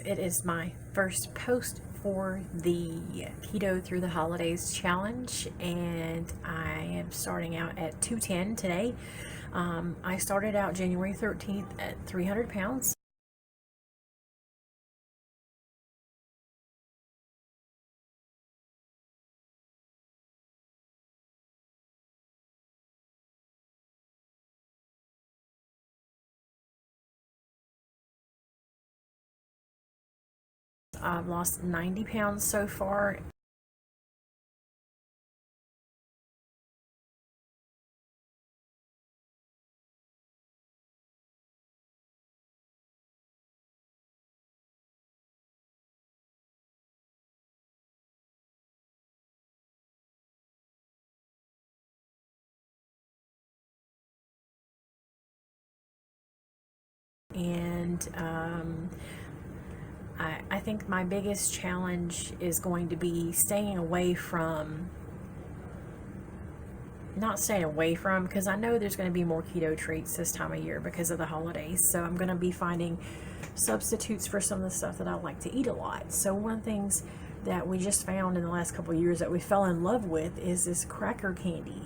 it is my first post for the Keto Through the Holidays challenge, and I am starting out at 210 today. I started out January 13th at 300 pounds. I've lost 90 pounds so far. And I think my biggest challenge is going to be staying away from, not staying away from, because I know there's going to be more keto treats this time of year because of the holidays. So I'm going to be finding substitutes for some of the stuff that I like to eat a lot. So one of the things that we just found in the last couple of years that we fell in love with is this cracker candy.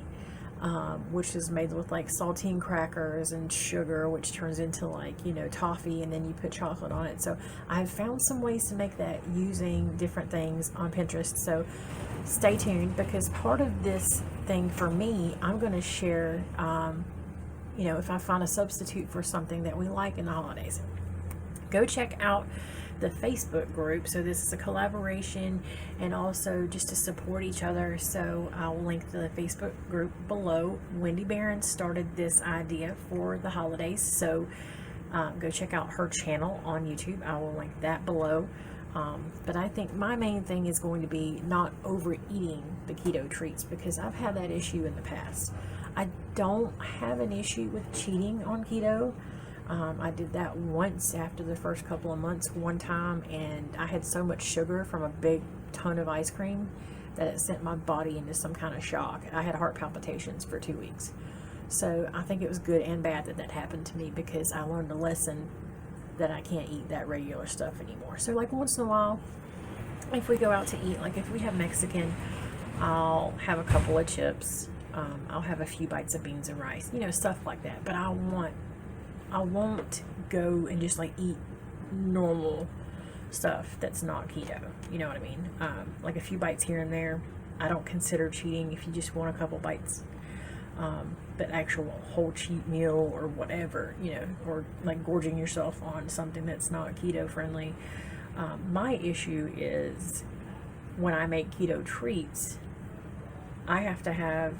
Which is made with like saltine crackers and sugar, which turns into like, you know, toffee, and then you put chocolate on it. So I've found some ways to make that using different things on Pinterest. So stay tuned, because part of this thing for me, I'm going to share, you know, if I find a substitute for something that we like in the holidays. Go check out the Facebook group. So this is a collaboration and also just to support each other. So I'll link the Facebook group below. Wendy Barron started this idea for the holidays, so go check out her channel on YouTube. I will link that below. But I think my main thing is going to be not overeating the keto treats, because I've had that issue in the past. I don't have an issue with cheating on keto. I did that once after the first couple of months one time, and I had so much sugar from a big ton of ice cream that it sent my body into some kind of shock. I had heart palpitations for 2 weeks. So I think it was good and bad that that happened to me, because I learned a lesson that I can't eat that regular stuff anymore. So like once in a while, if we go out to eat, like if we have Mexican, I'll have a couple of chips. I'll have a few bites of beans and rice, you know, stuff like that. But I won't go and just like eat normal stuff that's not keto. You know what I mean? Like a few bites here and there, I don't consider cheating if you just want a couple bites. But actual whole cheat meal or whatever, you know, or like gorging yourself on something that's not keto friendly. My issue is when I make keto treats, I have to have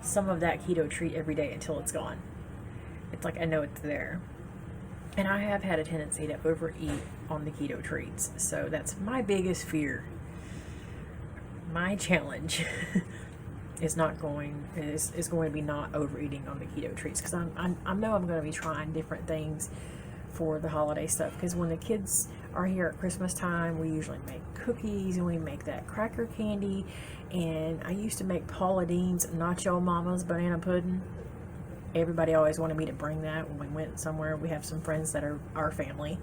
some of that keto treat every day until it's gone. It's like I know it's there. And I have had a tendency to overeat on the keto treats. So that's my biggest fear. My challenge is going to be not overeating on the keto treats, because I know I'm going to be trying different things for the holiday stuff, because when the kids are here at Christmas time, we usually make cookies and we make that cracker candy, and I used to make Paula Deen's Nacho Mama's banana pudding. Everybody always wanted me to bring that when we went somewhere. We have some friends that are our family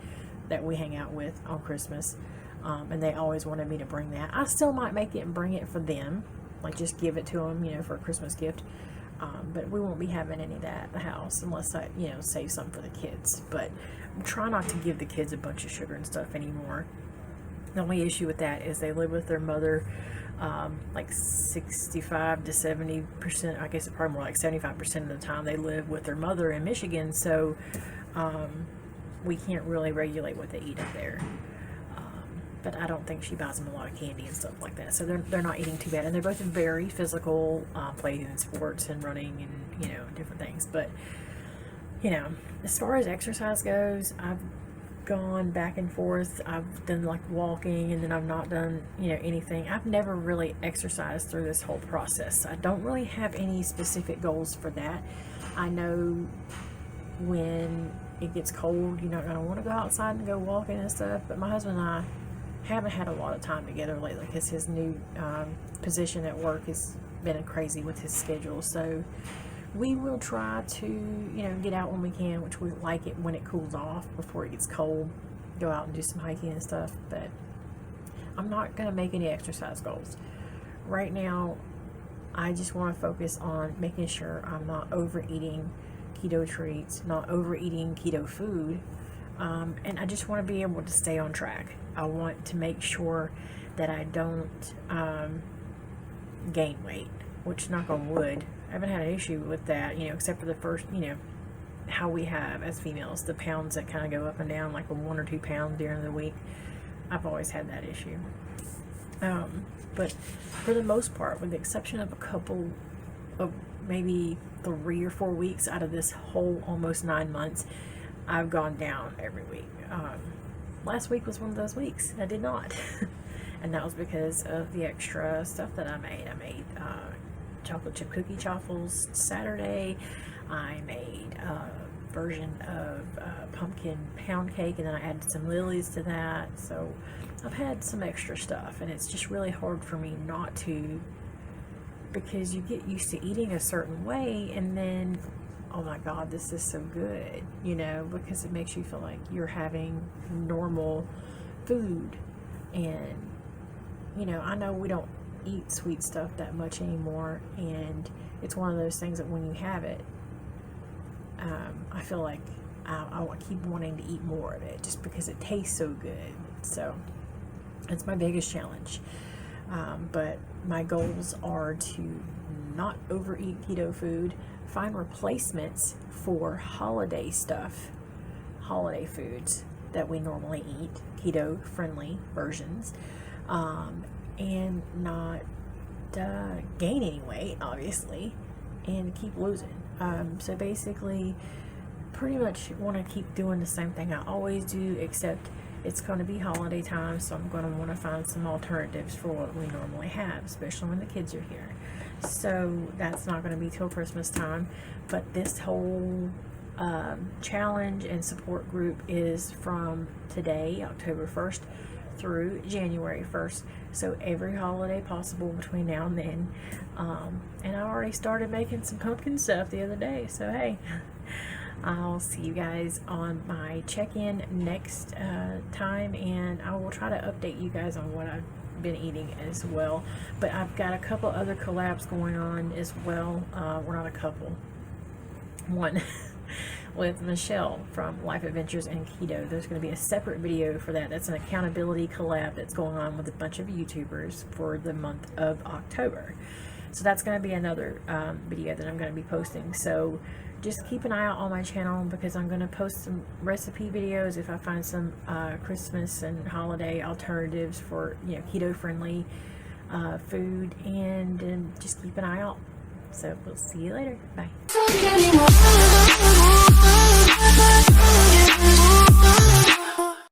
that we hang out with on Christmas, and they always wanted me to bring that. I still might make it and bring it for them, like just give it to them, you know, for a Christmas gift. But we won't be having any of that at the house unless I, you know, save some for the kids. But try not to give the kids a bunch of sugar and stuff anymore. The only issue with that is they live with their mother, like 65 to 70%, I guess it's probably more like 75% of the time they live with their mother in Michigan, so we can't really regulate what they eat up there. But I don't think she buys them a lot of candy and stuff like that, so they're not eating too bad, and they're both very physical, playing in sports and running and, you know, different things. But, you know, as far as exercise goes, I've gone back and forth. I've done like walking, and then I've not done, you know, anything. I've never really exercised through this whole process. I don't really have any specific goals for that. I know when it gets cold, you're not going to want to go outside and go walking and stuff, but my husband and I haven't had a lot of time together lately because his new position at work has been crazy with his schedule. So we will try to, you know, get out when we can, which we like it when it cools off before it gets cold. go out and do some hiking and stuff, but I'm not going to make any exercise goals. Right now, I just want to focus on making sure I'm not overeating keto treats, not overeating keto food, and I just want to be able to stay on track. I want to make sure that I don't gain weight, which, knock on wood, I haven't had an issue with that, except for the first, how we have as females, the pounds that kind of go up and down, like a 1 or 2 pounds during the week. I've always had that issue. But for the most part, with the exception of a couple of maybe 3 or 4 weeks out of this whole almost 9 months, I've gone down every week. Last week was one of those weeks I did not. And that was because of the extra stuff that I made. I made chocolate chip cookie chaffles Saturday. I made a version of pumpkin pound cake, and then I added some lilies to that. So I've had some extra stuff, and it's just really hard for me not to, because you get used to eating a certain way, and then, oh my God, this is so good, because it makes you feel like you're having normal food. And I know we don't eat sweet stuff that much anymore, and it's one of those things that when you have it, I feel like I keep wanting to eat more of it just because it tastes so good. So it's my biggest challenge. But my goals are to not overeat keto food, find replacements for holiday stuff, holiday foods that we normally eat, keto friendly versions, and not gain any weight, obviously, and keep losing. So basically, pretty much want to keep doing the same thing I always do, except it's going to be holiday time, so I'm going to want to find some alternatives for what we normally have, especially when the kids are here. So that's not going to be till Christmas time, but this whole challenge and support group is from today, October 1st, through January 1st. So every holiday possible between now and then. And I already started making some pumpkin stuff the other day, so hey. I'll see you guys on my check-in next time, and I will try to update you guys on what I've been eating as well. But I've got a couple other collabs going on as well. We're not a couple. One with Michelle from Life Adventures and Keto. There's going to be a separate video for that. That's an accountability collab that's going on with a bunch of YouTubers for the month of October. So that's going to be another video that I'm going to be posting. So just keep an eye out on my channel, because I'm going to post some recipe videos if I find some Christmas and holiday alternatives for keto friendly food, and just keep an eye out. So we'll see you later. Bye.